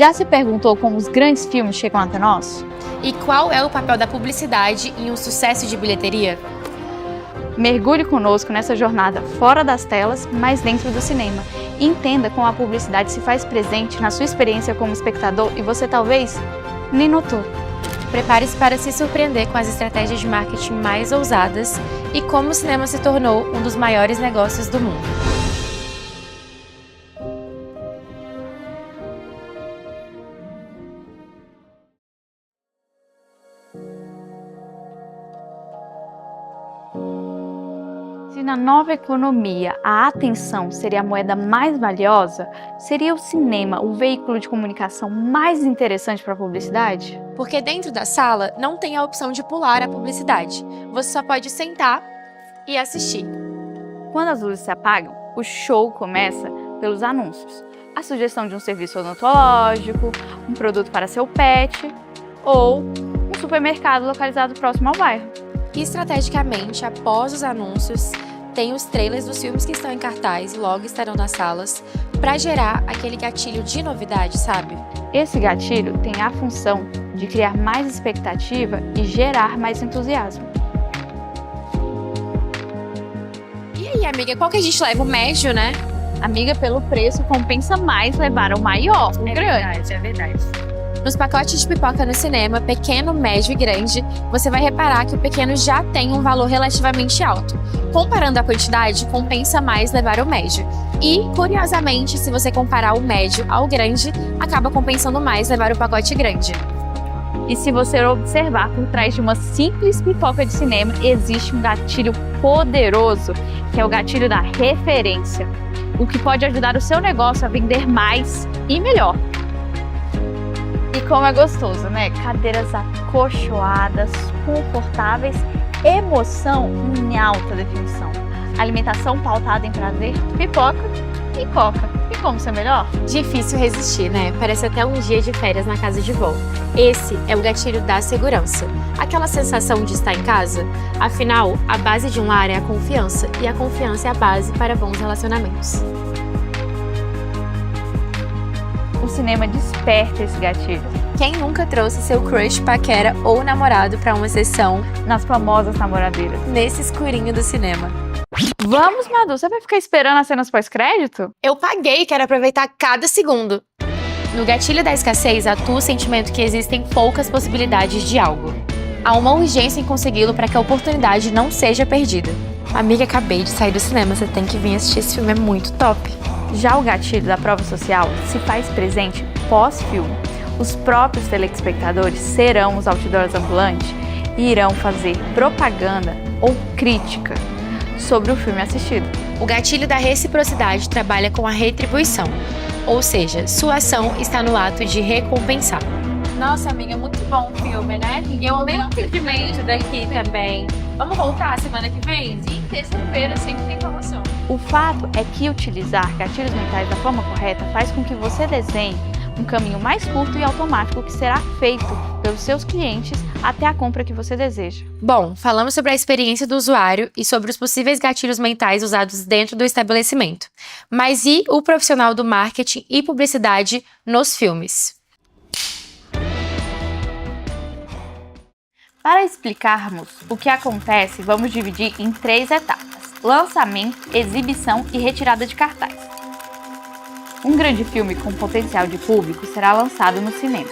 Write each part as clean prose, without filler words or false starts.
Já se perguntou como os grandes filmes chegam até nós? E qual é o papel da publicidade em um sucesso de bilheteria? Mergulhe conosco nessa jornada fora das telas, mas dentro do cinema. E entenda como a publicidade se faz presente na sua experiência como espectador e você talvez nem notou. Prepare-se para se surpreender com as estratégias de marketing mais ousadas e como o cinema se tornou um dos maiores negócios do mundo. Se na nova economia a atenção seria a moeda mais valiosa, seria o cinema o veículo de comunicação mais interessante para a publicidade? Porque dentro da sala não tem a opção de pular a publicidade. Você só pode sentar e assistir. Quando as luzes se apagam, o show começa pelos anúncios. A sugestão de um serviço odontológico, um produto para seu pet ou um supermercado localizado próximo ao bairro. E estrategicamente, após os anúncios, tem os trailers dos filmes que estão em cartaz e logo estarão nas salas para gerar aquele gatilho de novidade, sabe? Esse gatilho tem a função de criar mais expectativa e gerar mais entusiasmo. E aí, amiga, qual que a gente leva? O médio, né? Amiga, pelo preço compensa mais levar o maior, o grande. É verdade. Nos pacotes de pipoca no cinema, pequeno, médio e grande, você vai reparar que o pequeno já tem um valor relativamente alto. Comparando a quantidade, compensa mais levar o médio. E, curiosamente, se você comparar o médio ao grande, acaba compensando mais levar o pacote grande. E se você observar por trás de uma simples pipoca de cinema, existe um gatilho poderoso, que é o gatilho da referência, o que pode ajudar o seu negócio a vender mais e melhor. E como é gostoso, né? Cadeiras acolchoadas, confortáveis, emoção em alta definição. Alimentação pautada em prazer, pipoca e coca. E como ser melhor? Difícil resistir, né? Parece até um dia de férias na casa de vó. Esse é o gatilho da segurança. Aquela sensação de estar em casa. Afinal, a base de um lar é a confiança. E a confiança é a base para bons relacionamentos. O cinema desperta esse gatilho. Quem nunca trouxe seu crush, paquera ou namorado para uma sessão nas famosas namoradeiras? Nesse escurinho do cinema. Vamos, Madu, você vai ficar esperando as cenas pós-crédito? Eu paguei, quero aproveitar cada segundo. No gatilho da escassez atua o sentimento que existem poucas possibilidades de algo. Há uma urgência em consegui-lo para que a oportunidade não seja perdida. Amiga, acabei de sair do cinema, você tem que vir assistir esse filme, é muito top. Já o gatilho da prova social se faz presente pós-filme. Os próprios telespectadores serão os outdoors ambulantes e irão fazer propaganda ou crítica sobre o filme assistido. O gatilho da reciprocidade trabalha com a retribuição, ou seja, sua ação está no ato de recompensar. Nossa, amiga, muito bom o filme, né? Eu amei o atendimento daqui também. Vamos voltar semana que vem? Sim, terça-feira sempre tem promoção. O fato é que utilizar gatilhos mentais da forma correta faz com que você desenhe um caminho mais curto e automático que será feito pelos seus clientes até a compra que você deseja. Bom, falamos sobre a experiência do usuário e sobre os possíveis gatilhos mentais usados dentro do estabelecimento. Mas e o profissional do marketing e publicidade nos filmes? Para explicarmos o que acontece, vamos dividir em 3 etapas: lançamento, exibição e retirada de cartaz. Um grande filme com potencial de público será lançado no cinema.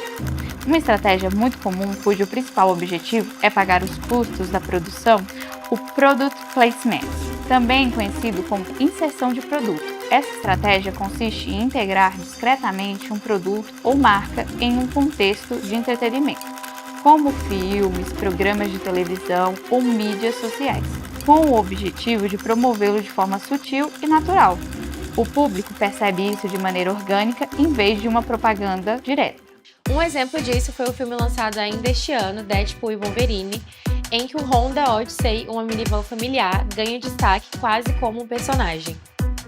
Uma estratégia muito comum, cujo principal objetivo é pagar os custos da produção, o Product Placement, também conhecido como inserção de produto. Essa estratégia consiste em integrar discretamente um produto ou marca em um contexto de entretenimento, como filmes, programas de televisão ou mídias sociais, com o objetivo de promovê-lo de forma sutil e natural. O público percebe isso de maneira orgânica em vez de uma propaganda direta. Um exemplo disso foi o filme lançado ainda este ano, Deadpool e Wolverine, em que o Honda Odyssey, uma minivan familiar, ganha destaque quase como um personagem.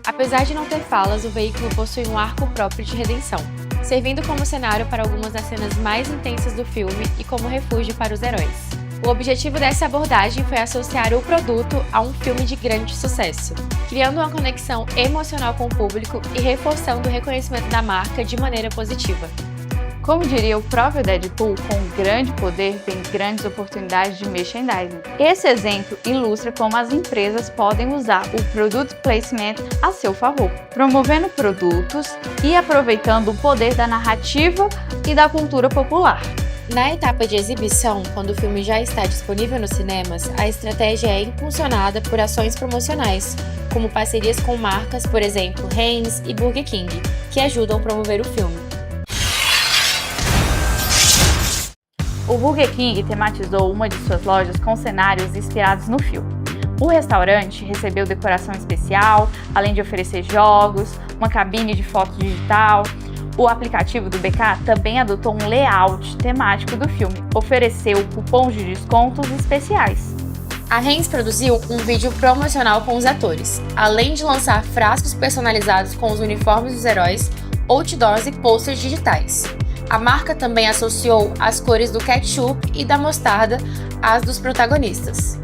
Apesar de não ter falas, o veículo possui um arco próprio de redenção, servindo como cenário para algumas das cenas mais intensas do filme e como refúgio para os heróis. O objetivo dessa abordagem foi associar o produto a um filme de grande sucesso, criando uma conexão emocional com o público e reforçando o reconhecimento da marca de maneira positiva. Como diria o próprio Deadpool, com grande poder vem grandes oportunidades de merchandising. Esse exemplo ilustra como as empresas podem usar o Product Placement a seu favor, promovendo produtos e aproveitando o poder da narrativa e da cultura popular. Na etapa de exibição, quando o filme já está disponível nos cinemas, a estratégia é impulsionada por ações promocionais, como parcerias com marcas, por exemplo, Heinz e Burger King, que ajudam a promover o filme. O Burger King tematizou uma de suas lojas com cenários inspirados no filme. O restaurante recebeu decoração especial, além de oferecer jogos, uma cabine de foto digital. O aplicativo do BK também adotou um layout temático do filme, ofereceu cupons de descontos especiais. A Heinz produziu um vídeo promocional com os atores, além de lançar frascos personalizados com os uniformes dos heróis, outdoors e posters digitais. A marca também associou as cores do ketchup e da mostarda às dos protagonistas.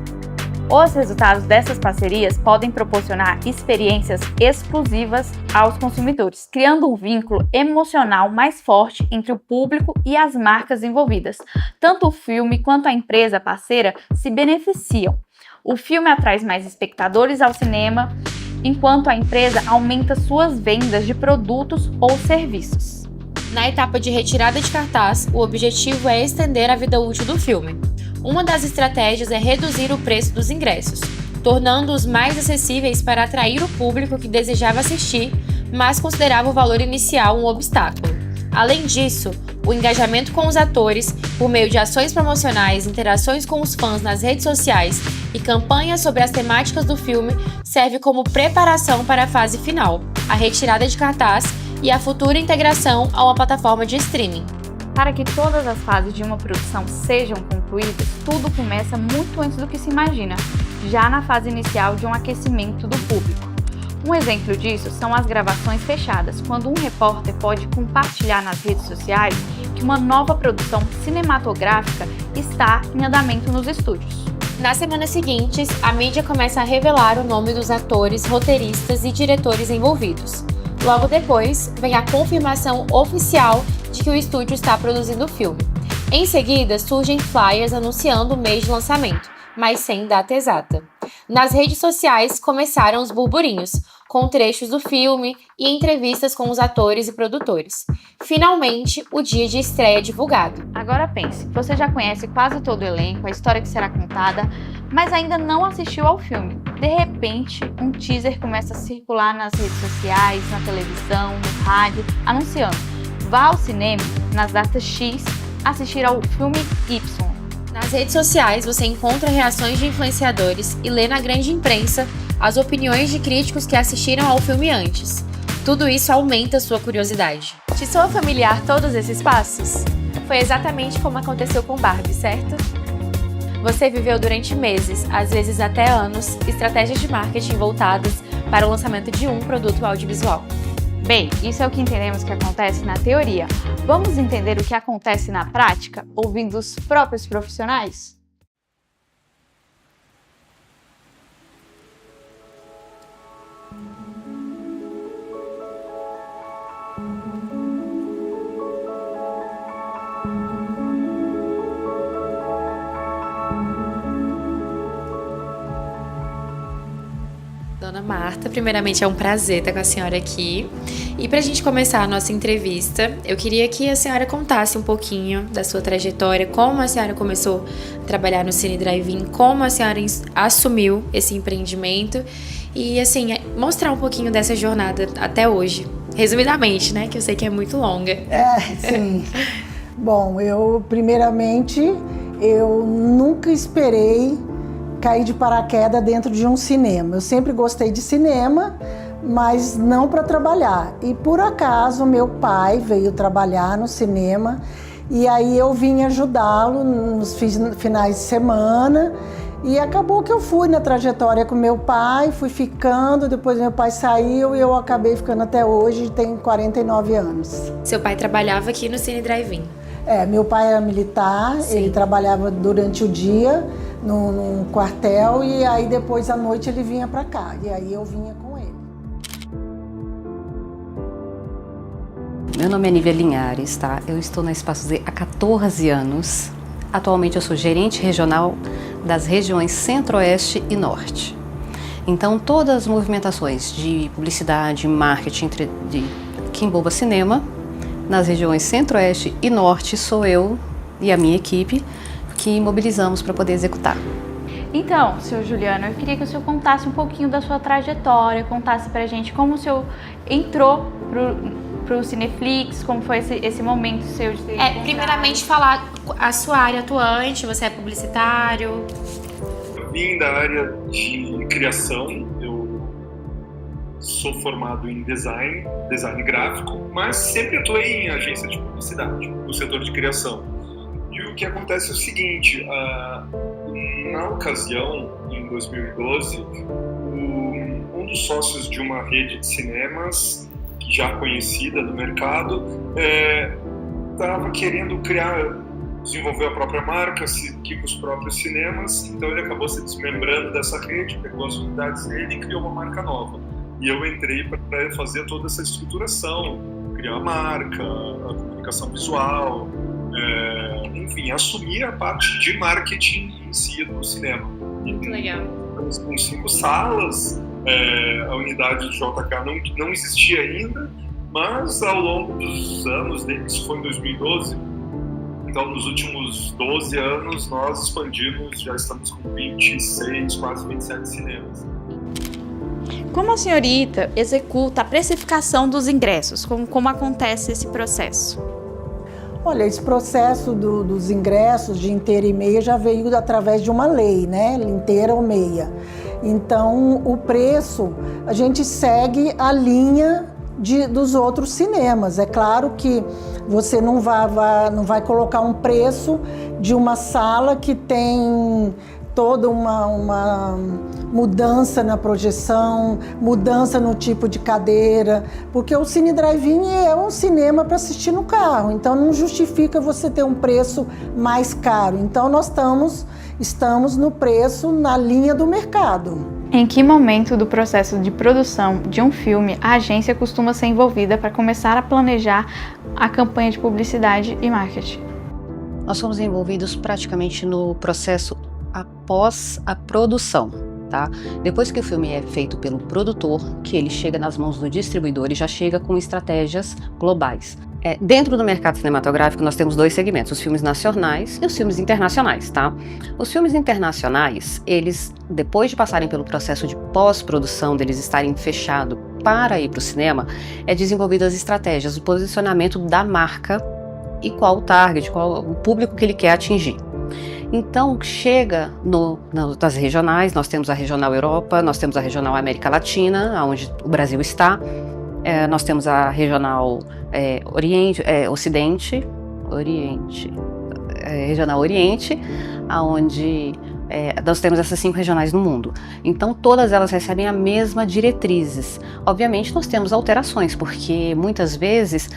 Os resultados dessas parcerias podem proporcionar experiências exclusivas aos consumidores, criando um vínculo emocional mais forte entre o público e as marcas envolvidas. Tanto o filme quanto a empresa parceira se beneficiam. O filme atrai mais espectadores ao cinema, enquanto a empresa aumenta suas vendas de produtos ou serviços. Na etapa de retirada de cartaz, o objetivo é estender a vida útil do filme. Uma das estratégias é reduzir o preço dos ingressos, tornando-os mais acessíveis para atrair o público que desejava assistir, mas considerava o valor inicial um obstáculo. Além disso, o engajamento com os atores, por meio de ações promocionais, interações com os fãs nas redes sociais e campanhas sobre as temáticas do filme, serve como preparação para a fase final, a retirada de cartaz e a futura integração a uma plataforma de streaming. Para que todas as fases de uma produção sejam concluídas, tudo começa muito antes do que se imagina, já na fase inicial de um aquecimento do público. Um exemplo disso são as gravações fechadas, quando um repórter pode compartilhar nas redes sociais que uma nova produção cinematográfica está em andamento nos estúdios. Nas semanas seguintes, a mídia começa a revelar o nome dos atores, roteiristas e diretores envolvidos. Logo depois, vem a confirmação oficial de que o estúdio está produzindo o filme. Em seguida, surgem flyers anunciando o mês de lançamento, mas sem data exata. Nas redes sociais começaram os burburinhos, com trechos do filme e entrevistas com os atores e produtores. Finalmente, o dia de estreia divulgado. Agora pense, você já conhece quase todo o elenco, a história que será contada, mas ainda não assistiu ao filme. De repente, um teaser começa a circular nas redes sociais, na televisão, no rádio, anunciando: vá ao cinema nas datas X assistir ao filme Y. Nas redes sociais você encontra reações de influenciadores e lê na grande imprensa as opiniões de críticos que assistiram ao filme antes. Tudo isso aumenta sua curiosidade. Te soa familiar todos esses passos? Foi exatamente como aconteceu com Barbie, certo? Você viveu durante meses, às vezes até anos, estratégias de marketing voltadas para o lançamento de um produto audiovisual. Bem, isso é o que entendemos que acontece na teoria. Vamos entender o que acontece na prática, ouvindo os próprios profissionais? Dona Marta, primeiramente é um prazer estar com a senhora aqui. E para a gente começar a nossa entrevista, eu queria que a senhora contasse um pouquinho da sua trajetória, como a senhora começou a trabalhar no Cine Drive-In, como a senhora assumiu esse empreendimento e, assim, mostrar um pouquinho dessa jornada até hoje. Resumidamente, né, que eu sei que é muito longa. Sim. Bom, primeiramente, eu nunca esperei cair de paraquedas dentro de um cinema. Eu sempre gostei de cinema, mas não para trabalhar. E por acaso meu pai veio trabalhar no cinema e aí eu vim ajudá-lo nos finais de semana e acabou que eu fui na trajetória com meu pai, fui ficando, depois meu pai saiu e eu acabei ficando até hoje, tenho 49 anos. Seu pai trabalhava aqui no Cine Drive-In? Meu pai era militar. Sim. Ele trabalhava durante o dia num quartel e aí depois à noite ele vinha para cá e aí eu vinha com ele. Meu nome é Nívia Linhares, tá? Eu estou na Espaço Z há 14 anos. Atualmente eu sou gerente regional das regiões Centro-Oeste e Norte. Então todas as movimentações de publicidade, marketing que envolva cinema, nas regiões Centro-Oeste e Norte, sou eu e a minha equipe que mobilizamos para poder executar. Então, seu Juliano, eu queria que o senhor contasse um pouquinho da sua trajetória, contasse pra gente como o senhor entrou pro Cineflix, como foi esse momento seu de ser Primeiramente falar a sua área atuante, você é publicitário? Eu vim da área de criação, eu sou formado em design gráfico, mas sempre atuei em agência de publicidade, no setor de criação. E o que acontece é o seguinte, na ocasião, em 2012, um dos sócios de uma rede de cinemas, já conhecida no mercado, estava querendo desenvolver a própria marca, seguir os próprios cinemas, então ele acabou se desmembrando dessa rede, pegou as unidades dele e criou uma marca nova. E eu entrei para fazer toda essa estruturação, criar a marca, a comunicação visual, enfim, assumir a parte de marketing em si do cinema. Muito legal. Estamos com 5 salas, a unidade de JK não existia ainda, mas ao longo dos anos, isso foi em 2012, então nos últimos 12 anos nós expandimos, já estamos com 26, quase 27 cinemas. Como a senhorita executa a precificação dos ingressos? Como acontece esse processo? Olha, esse processo dos ingressos de inteira e meia já veio através de uma lei, né? Inteira ou meia. Então, o preço, a gente segue a linha dos outros cinemas. É claro que você não vai colocar um preço de uma sala que tem toda uma mudança na projeção, mudança no tipo de cadeira, porque o Cine Drive-In é um cinema para assistir no carro, então não justifica você ter um preço mais caro. Então nós estamos no preço na linha do mercado. Em que momento do processo de produção de um filme a agência costuma ser envolvida para começar a planejar a campanha de publicidade e marketing? Nós somos envolvidos praticamente no processo após a produção, tá? Depois que o filme é feito pelo produtor, que ele chega nas mãos do distribuidor e já chega com estratégias globais. Dentro do mercado cinematográfico nós temos 2 segmentos, os filmes nacionais e os filmes internacionais, tá? Os filmes internacionais, eles, depois de passarem pelo processo de pós-produção, deles estarem fechados para ir para o cinema, desenvolvidas as estratégias, o posicionamento da marca e qual o target, qual o público que ele quer atingir. Então, chega nas regionais, nós temos a Regional Europa, nós temos a Regional América Latina, onde o Brasil está, nós temos a Regional Regional Oriente, onde nós temos essas 5 regionais no mundo. Então, todas elas recebem a mesma diretrizes. Obviamente, nós temos alterações, porque muitas vezes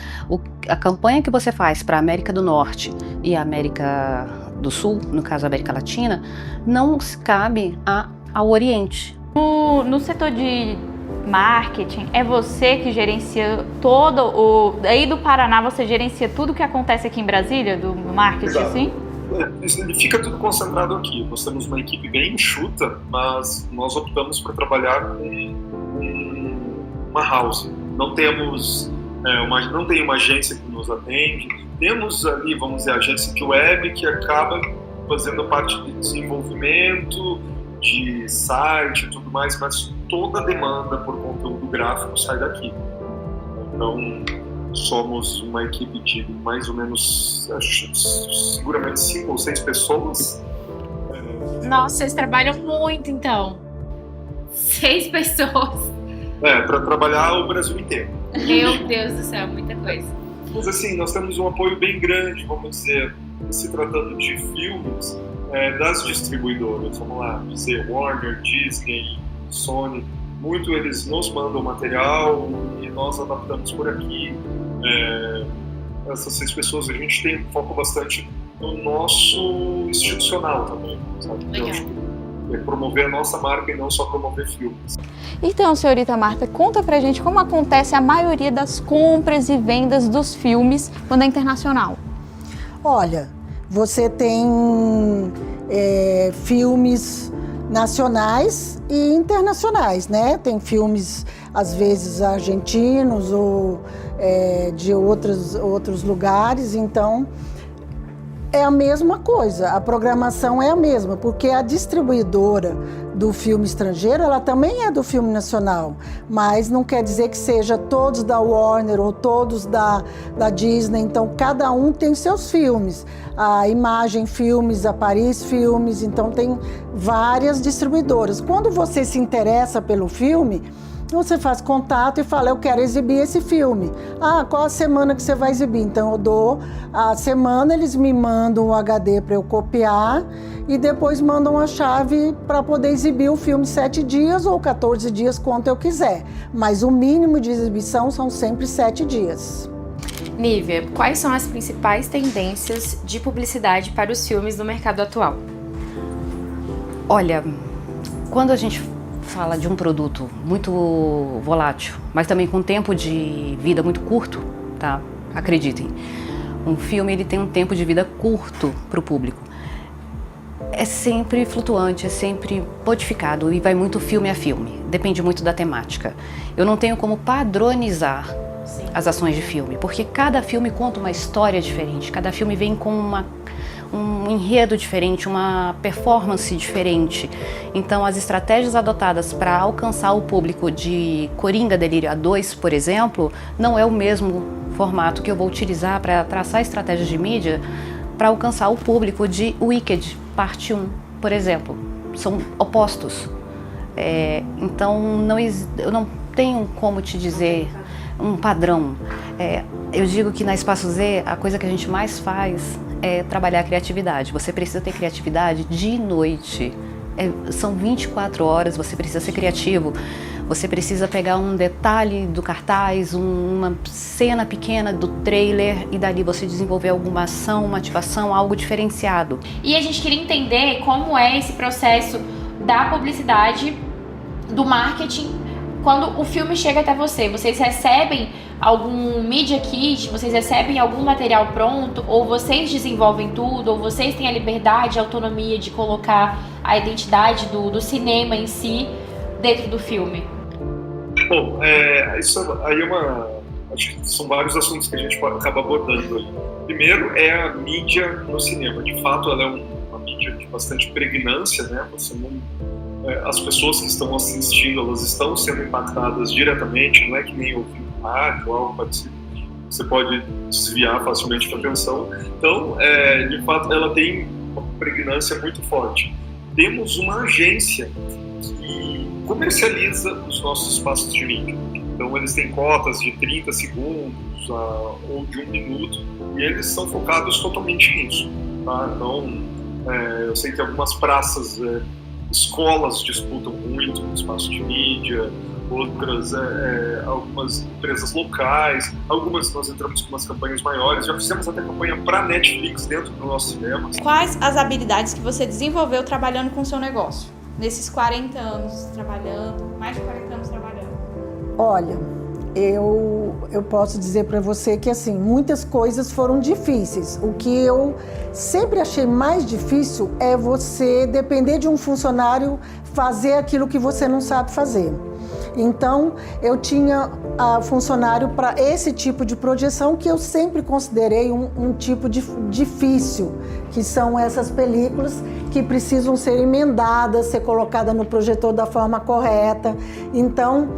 a campanha que você faz para a América do Norte e a América do Sul, no caso a América Latina, não cabe ao Oriente. No setor de marketing, é você que gerencia todo aí do Paraná, você gerencia tudo que acontece aqui em Brasília, do marketing, Exato. Sim? Fica tudo concentrado aqui. Nós temos uma equipe bem enxuta, mas nós optamos por trabalhar com uma house. Não temos não tem uma agência que nos atende. Temos ali, vamos dizer, a agência de web que acaba fazendo parte de desenvolvimento, de site e tudo mais, mas toda a demanda por conteúdo gráfico sai daqui. Então, somos uma equipe de mais ou menos, seguramente 5 ou 6 pessoas. Nossa, vocês trabalham muito, então. 6 pessoas. Para trabalhar o Brasil inteiro. Meu Deus do céu, muita coisa. Mas assim, nós temos um apoio bem grande, vamos dizer, se tratando de filmes, das distribuidoras, vamos lá, dizer Warner, Disney, Sony, muito eles nos mandam material e nós adaptamos por aqui. Essas 6 pessoas, a gente tem foco bastante no nosso institucional também, sabe? promover a nossa marca e não só promover filmes. Então, senhorita Marta, conta pra gente como acontece a maioria das compras e vendas dos filmes quando é internacional. Olha, você tem filmes nacionais e internacionais, né? Tem filmes, às vezes, argentinos ou de outros lugares, então é a mesma coisa, a programação é a mesma, porque a distribuidora do filme estrangeiro, ela também é do filme nacional, mas não quer dizer que seja todos da Warner ou todos da Disney, então cada um tem seus filmes, a Imagem Filmes, a Paris Filmes, então tem várias distribuidoras. Quando você se interessa pelo filme, você faz contato e fala, eu quero exibir esse filme. Ah, qual a semana que você vai exibir? Então eu dou a semana, eles me mandam o HD para eu copiar e depois mandam a chave para poder exibir o filme 7 dias ou 14 dias, quanto eu quiser. Mas o mínimo de exibição são sempre 7 dias. Nívia, quais são as principais tendências de publicidade para os filmes no mercado atual? Olha, quando a gente fala de um produto muito volátil, mas também com tempo de vida muito curto, tá? Acreditem, um filme ele tem um tempo de vida curto para o público. É sempre flutuante, é sempre modificado e vai muito filme a filme, depende muito da temática. Eu não tenho como padronizar as ações de filme, porque cada filme conta uma história diferente, cada filme vem com um enredo diferente, uma performance diferente. Então, as estratégias adotadas para alcançar o público de Coringa Delírio A2, por exemplo, não é o mesmo formato que eu vou utilizar para traçar estratégias de mídia para alcançar o público de Wicked, parte 1, por exemplo. São opostos. Então, eu não tenho como te dizer um padrão. Eu digo que na Espaço Z, a coisa que a gente mais faz é trabalhar a criatividade. Você precisa ter criatividade de noite. São 24 horas, você precisa ser criativo. Você precisa pegar um detalhe do cartaz, uma cena pequena do trailer e dali você desenvolver alguma ação, uma ativação, algo diferenciado. E a gente queria entender como é esse processo da publicidade, do marketing, quando o filme chega até você. Vocês recebem algum media kit, vocês recebem algum material pronto, ou vocês desenvolvem tudo, ou vocês têm a liberdade, a autonomia de colocar a identidade do cinema em si dentro do filme? Bom, isso aí acho que são vários assuntos que a gente acaba abordando aí. Primeiro é a mídia no cinema. De fato, ela é uma mídia de bastante pregnância, né? As pessoas que estão assistindo, elas estão sendo impactadas diretamente, não é que nem ouvir rádio ou algo parecido. Você pode desviar facilmente a atenção. Então, de fato, ela tem uma pregnância muito forte. Temos uma agência que comercializa os nossos espaços de mídia. Então, eles têm cotas de 30 segundos ou de 1 minuto e eles são focados totalmente nisso. Tá? Então, eu sei que algumas praças, escolas disputam muito no espaço de mídia, outras, algumas empresas locais, algumas nós entramos com umas campanhas maiores, já fizemos até campanha para Netflix dentro do nosso cinema. Quais as habilidades que você desenvolveu trabalhando com o seu negócio? Nesses 40 anos trabalhando, mais de 40 anos trabalhando. Olha, eu posso dizer para você que assim, muitas coisas foram difíceis. O que eu sempre achei mais difícil é você depender de um funcionário fazer aquilo que você não sabe fazer. Então, eu tinha funcionário para esse tipo de projeção que eu sempre considerei um tipo difícil, que são essas películas que precisam ser emendadas, ser colocadas no projetor da forma correta. Então,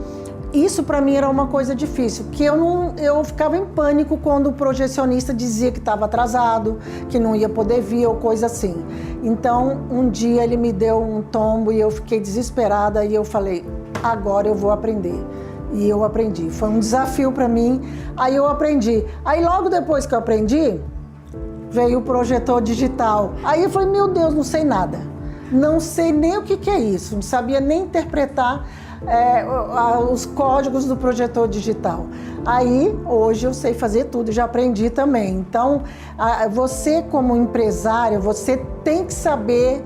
isso para mim era uma coisa difícil, que eu ficava em pânico quando o projecionista dizia que estava atrasado, que não ia poder vir ou coisa assim. Então, um dia ele me deu um tombo e eu fiquei desesperada e eu falei, agora eu vou aprender. E eu aprendi. Foi um desafio para mim, aí eu aprendi. Aí logo depois que eu aprendi, veio o projetor digital. Aí eu falei, meu Deus, não sei nada. Não sei nem o que é isso, não sabia nem interpretar os códigos do projetor digital. Aí, hoje eu sei fazer tudo, já aprendi também. Então, você como empresário, você tem que saber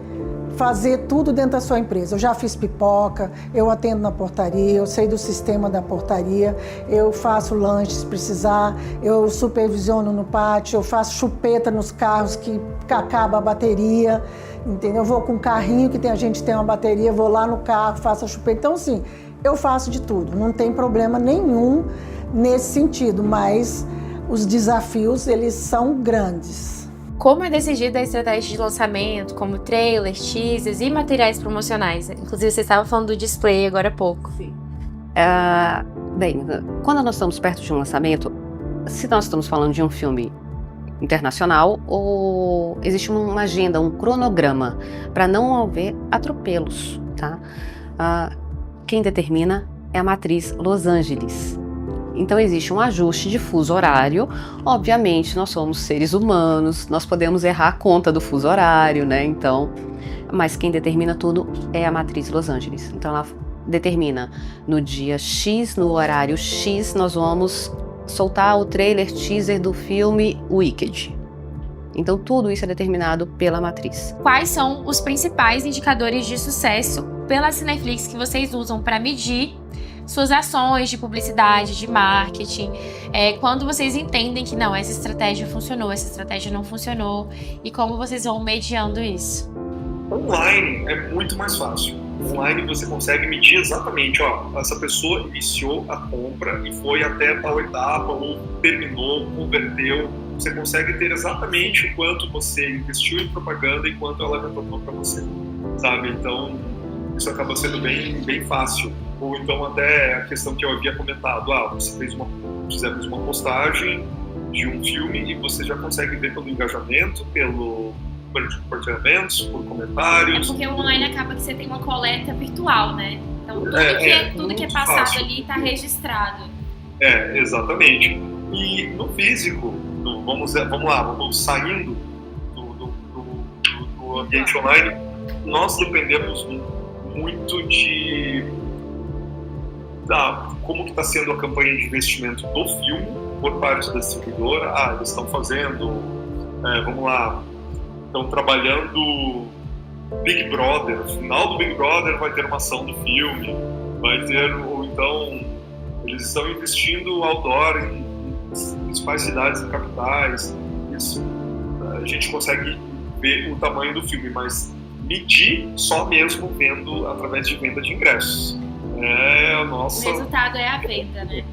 fazer tudo dentro da sua empresa. Eu já fiz pipoca, eu atendo na portaria, eu sei do sistema da portaria, eu faço lanche se precisar, eu supervisiono no pátio, eu faço chupeta nos carros que acaba a bateria, entendeu? Eu vou com um carrinho que a gente tem uma bateria, vou lá no carro, faço a chupeta. Então, assim, eu faço de tudo, não tem problema nenhum nesse sentido, mas os desafios, eles são grandes. Como é decidida a estratégia de lançamento, como trailers, teasers e materiais promocionais? Inclusive, você estava falando do display agora há pouco. Sim. Bem, quando nós estamos perto de um lançamento, se nós estamos falando de um filme internacional, ou existe uma agenda, um cronograma, para não haver atropelos, tá? Quem determina é a matriz Los Angeles. Então existe um ajuste de fuso horário. Obviamente, nós somos seres humanos, nós podemos errar a conta do fuso horário, né? Então, mas quem determina tudo é a matriz Los Angeles. Então ela determina no dia X, no horário X, nós vamos soltar o trailer teaser do filme Wicked. Então tudo isso é determinado pela matriz. Quais são os principais indicadores de sucesso pela Cineflix que vocês usam para medir suas ações de publicidade, de marketing, quando vocês entendem que não, essa estratégia funcionou, essa estratégia não funcionou, e como vocês vão mediando isso? Online é muito mais fácil. Online você consegue medir exatamente, essa pessoa iniciou a compra e foi até tal etapa, ou terminou, converteu. Você consegue ter exatamente o quanto você investiu em propaganda e quanto ela retornou para você, sabe? Então, isso acaba sendo bem fácil. Ou então até a questão que eu havia comentado, fizemos uma postagem de um filme e você já consegue ver pelo engajamento, pelo número de compartilhamentos, por comentários. É porque o online acaba que você tem uma coleta virtual, né? Então tudo que é passado fácil ali está registrado. Exatamente. E no físico, vamos saindo do ambiente online, nós dependemos muito de como que está sendo a campanha de investimento do filme por parte da distribuidora. Eles estão fazendo, estão trabalhando Big Brother. No final do Big Brother vai ter uma ação do filme, ou então eles estão investindo outdoor em principais cidades e capitais. Isso a gente consegue ver o tamanho do filme, mas medir só mesmo vendo através de venda de ingressos. O resultado é a venda, né?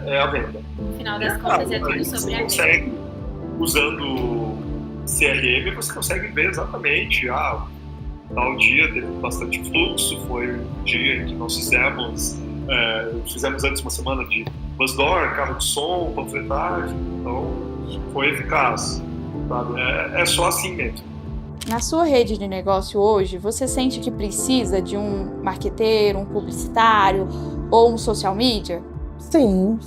É a venda. No final das contas é tudo sobre a venda. Usando CRM, você consegue ver exatamente, tal dia teve bastante fluxo, foi um dia em que nós fizemos antes uma semana de busdoor, carro de som, panfletagem, então foi eficaz, sabe? É só assim mesmo. Na sua rede de negócio hoje, você sente que precisa de um marqueteiro, um publicitário ou um social media? Sim,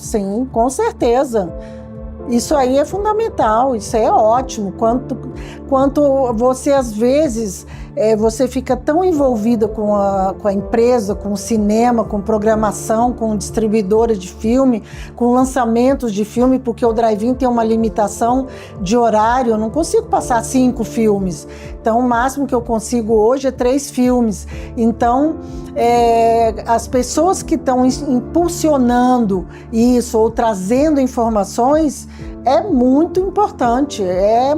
com certeza. Isso aí é fundamental, isso aí é ótimo. Quanto você, às vezes, você fica tão envolvida com a empresa, com o cinema, com programação, com distribuidora de filme, com lançamentos de filme, porque o drive-in tem uma limitação de horário, eu não consigo passar 5 filmes. Então, o máximo que eu consigo hoje é 3 filmes. Então, as pessoas que estão impulsionando isso ou trazendo informações é muito importante, é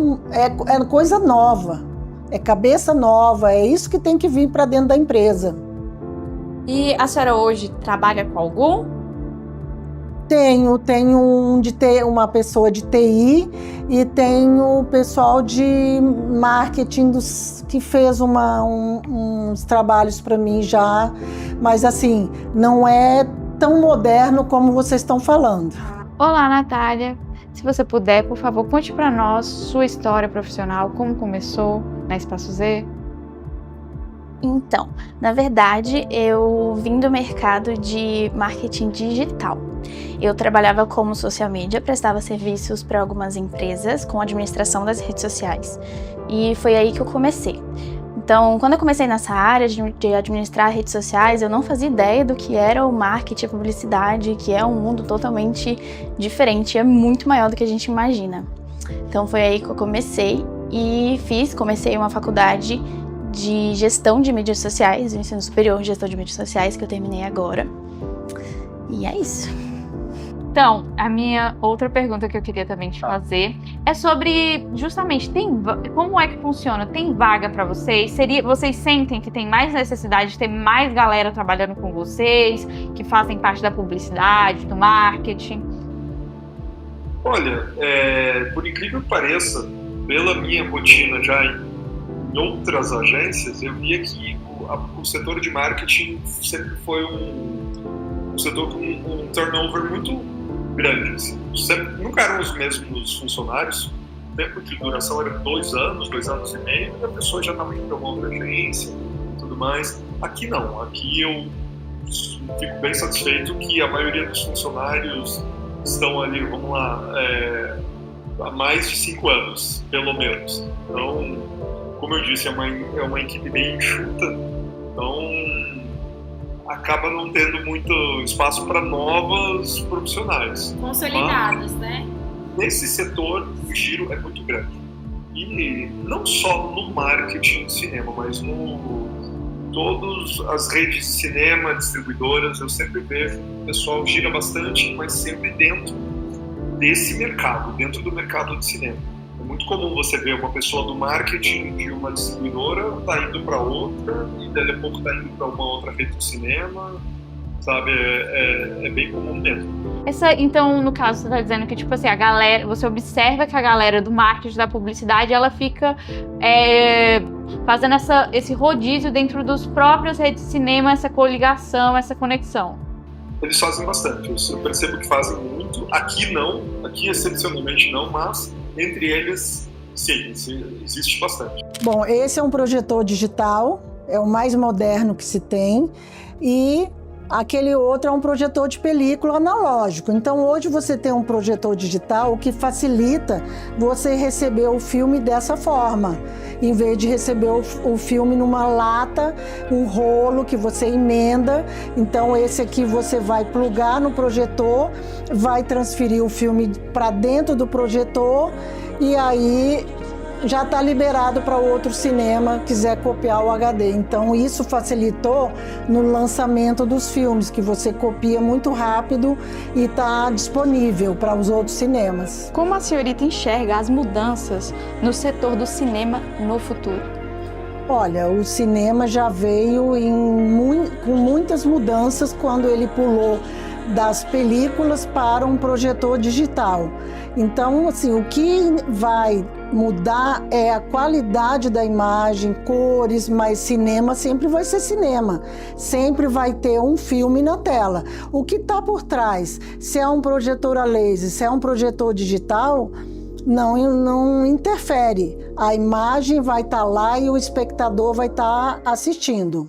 coisa nova, é cabeça nova, é isso que tem que vir para dentro da empresa. E a senhora hoje trabalha com algum? Tenho uma pessoa de TI e tenho o pessoal de marketing que fez uns trabalhos para mim já, mas assim, não é tão moderno como vocês estão falando. Olá, Natália. Se você puder, por favor, conte para nós sua história profissional, como começou na Espaço Z. Então, na verdade, eu vim do mercado de marketing digital. Eu trabalhava como social media, prestava serviços para algumas empresas com administração das redes sociais. E foi aí que eu comecei. Então, quando eu comecei nessa área de administrar redes sociais, eu não fazia ideia do que era o marketing e a publicidade, que é um mundo totalmente diferente, é muito maior do que a gente imagina. Então, foi aí que eu comecei uma faculdade de gestão de mídias sociais, o ensino superior de gestão de mídias sociais, que eu terminei agora. E é isso. Então, a minha outra pergunta que eu queria também te fazer é sobre, justamente, como é que funciona? Tem vaga para vocês? Vocês sentem que tem mais necessidade de ter mais galera trabalhando com vocês, que fazem parte da publicidade, do marketing? Olha, por incrível que pareça, pela minha rotina já em outras agências, eu via que o setor de marketing sempre foi um setor com um turnover muito grande. Assim. Nunca eram os mesmos funcionários, o tempo de duração era 2 anos, 2 anos e meio, e a pessoa já estava indo para uma outra agência e tudo mais. Aqui não, aqui eu fico bem satisfeito que a maioria dos funcionários estão ali, vamos lá, há mais de 5 anos, pelo menos. Então, como eu disse, é uma equipe bem enxuta, então acaba não tendo muito espaço para novos profissionais. Consolidados, né? Nesse setor, o giro é muito grande. E não só no marketing de cinema, mas todas as redes de cinema, distribuidoras, eu sempre vejo o pessoal gira bastante, mas sempre dentro desse mercado, dentro do mercado de cinema. É muito comum você ver uma pessoa do marketing de uma distribuidora tá indo para outra e daí a pouco tá indo para uma outra rede de cinema, sabe? É bem comum mesmo. Então, no caso, você tá dizendo que, tipo assim, a galera, você observa que a galera do marketing, da publicidade, ela fica fazendo esse rodízio dentro dos próprios redes de cinema, essa coligação, essa conexão. Eles fazem bastante, eu percebo que fazem muito. Aqui não, aqui excepcionalmente não, mas entre eles, sim, existe bastante. Bom, esse é um projetor digital, é o mais moderno que se tem, e aquele outro é um projetor de película analógico. Então hoje você tem um projetor digital, o que facilita você receber o filme dessa forma, em vez de receber o filme numa lata, um rolo que você emenda. Então esse aqui você vai plugar no projetor, vai transferir o filme para dentro do projetor e aí já está liberado para outro cinema quiser copiar o HD. Então isso facilitou no lançamento dos filmes, que você copia muito rápido e está disponível para os outros cinemas. Como a senhorita enxerga as mudanças no setor do cinema no futuro? Olha, o cinema já veio com muitas mudanças quando ele pulou das películas para um projetor digital. Então, assim, o que vai mudar é a qualidade da imagem, cores, mas cinema sempre vai ser cinema. Sempre vai ter um filme na tela. O que está por trás, se é um projetor a laser, se é um projetor digital, não interfere. A imagem vai estar lá e o espectador vai estar assistindo.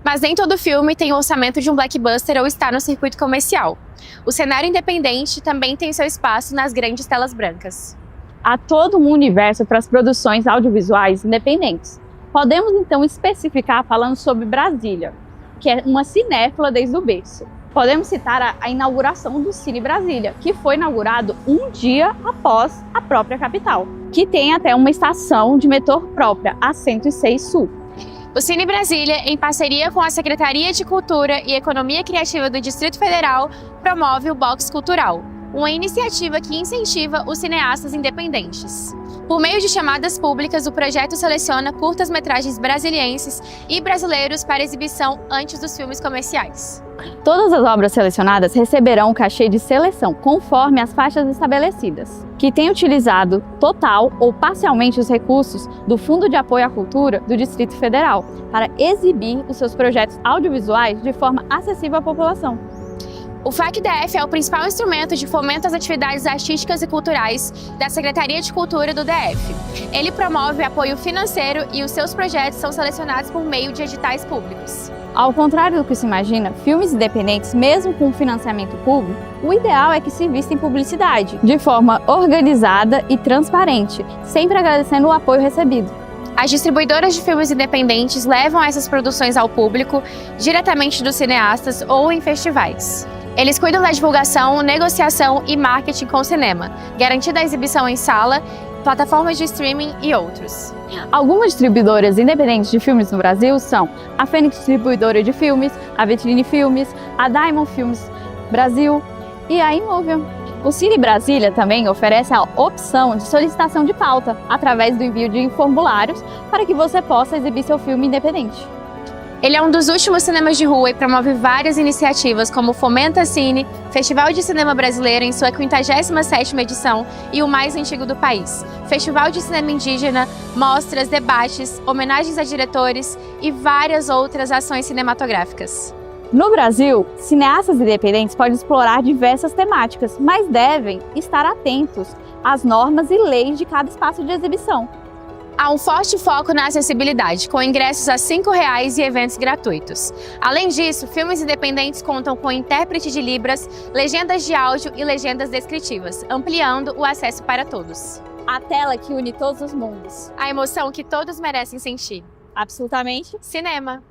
Mas nem todo filme tem o orçamento de um blockbuster ou está no circuito comercial. O cenário independente também tem seu espaço nas grandes telas brancas. Há todo um universo para as produções audiovisuais independentes. Podemos então especificar falando sobre Brasília, que é uma cinéfila desde o berço. Podemos citar a inauguração do Cine Brasília, que foi inaugurado um dia após a própria capital, que tem até uma estação de metrô própria, a 106 Sul. O Cine Brasília, em parceria com a Secretaria de Cultura e Economia Criativa do Distrito Federal, promove o Box Cultural, uma iniciativa que incentiva os cineastas independentes. Por meio de chamadas públicas, o projeto seleciona curtas-metragens brasilienses e brasileiros para exibição antes dos filmes comerciais. Todas as obras selecionadas receberão um cachê de seleção, conforme as faixas estabelecidas, que tem utilizado total ou parcialmente os recursos do Fundo de Apoio à Cultura do Distrito Federal para exibir os seus projetos audiovisuais de forma acessível à população. O FAC-DF é o principal instrumento de fomento às atividades artísticas e culturais da Secretaria de Cultura do DF. Ele promove apoio financeiro e os seus projetos são selecionados por meio de editais públicos. Ao contrário do que se imagina, filmes independentes, mesmo com financiamento público, o ideal é que se vista em publicidade, de forma organizada e transparente, sempre agradecendo o apoio recebido. As distribuidoras de filmes independentes levam essas produções ao público diretamente dos cineastas ou em festivais. Eles cuidam da divulgação, negociação e marketing com o cinema, garantindo a exibição em sala, plataformas de streaming e outros. Algumas distribuidoras independentes de filmes no Brasil são a Fênix Distribuidora de Filmes, a Vitrine Filmes, a Diamond Filmes Brasil e a Imóvel. O Cine Brasília também oferece a opção de solicitação de pauta através do envio de formulários para que você possa exibir seu filme independente. Ele é um dos últimos cinemas de rua e promove várias iniciativas como o Fomenta Cine, Festival de Cinema Brasileiro em sua 57ª edição e o mais antigo do país, Festival de Cinema Indígena, mostras, debates, homenagens a diretores e várias outras ações cinematográficas. No Brasil, cineastas independentes podem explorar diversas temáticas, mas devem estar atentos às normas e leis de cada espaço de exibição. Há um forte foco na acessibilidade, com ingressos a R$ 5,00 e eventos gratuitos. Além disso, filmes independentes contam com intérprete de libras, legendas de áudio e legendas descritivas, ampliando o acesso para todos. A tela que une todos os mundos. A emoção que todos merecem sentir. Absolutamente. Cinema.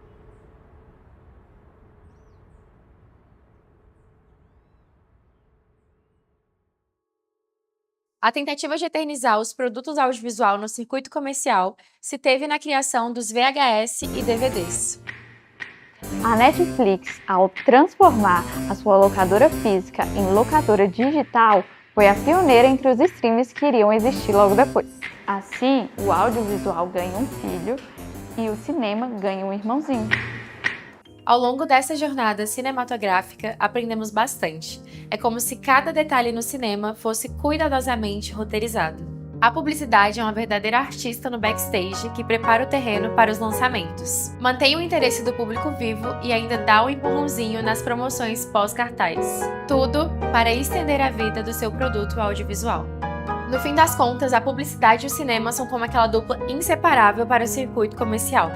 A tentativa de eternizar os produtos audiovisual no circuito comercial se teve na criação dos VHS e DVDs. A Netflix, ao transformar a sua locadora física em locadora digital, foi a pioneira entre os streams que iriam existir logo depois. Assim, o audiovisual ganha um filho e o cinema ganha um irmãozinho. Ao longo dessa jornada cinematográfica, aprendemos bastante. É como se cada detalhe no cinema fosse cuidadosamente roteirizado. A publicidade é uma verdadeira artista no backstage que prepara o terreno para os lançamentos. Mantém o interesse do público vivo e ainda dá um empurrãozinho nas promoções pós-cartaz. Tudo para estender a vida do seu produto audiovisual. No fim das contas, a publicidade e o cinema são como aquela dupla inseparável para o circuito comercial,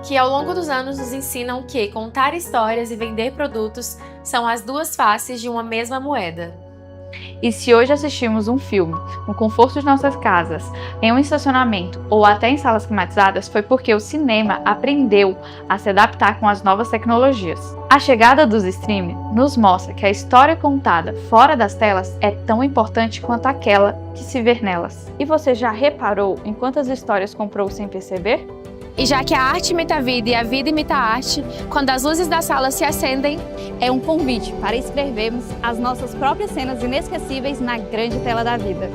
que ao longo dos anos nos ensinam que contar histórias e vender produtos são as duas faces de uma mesma moeda. E se hoje assistimos um filme no conforto de nossas casas, em um estacionamento ou até em salas climatizadas, foi porque o cinema aprendeu a se adaptar com as novas tecnologias. A chegada dos streaming nos mostra que a história contada fora das telas é tão importante quanto aquela que se vê nelas. E você já reparou em quantas histórias comprou sem perceber? E já que a arte imita a vida e a vida imita a arte, quando as luzes da sala se acendem, é um convite para escrevermos as nossas próprias cenas inesquecíveis na grande tela da vida.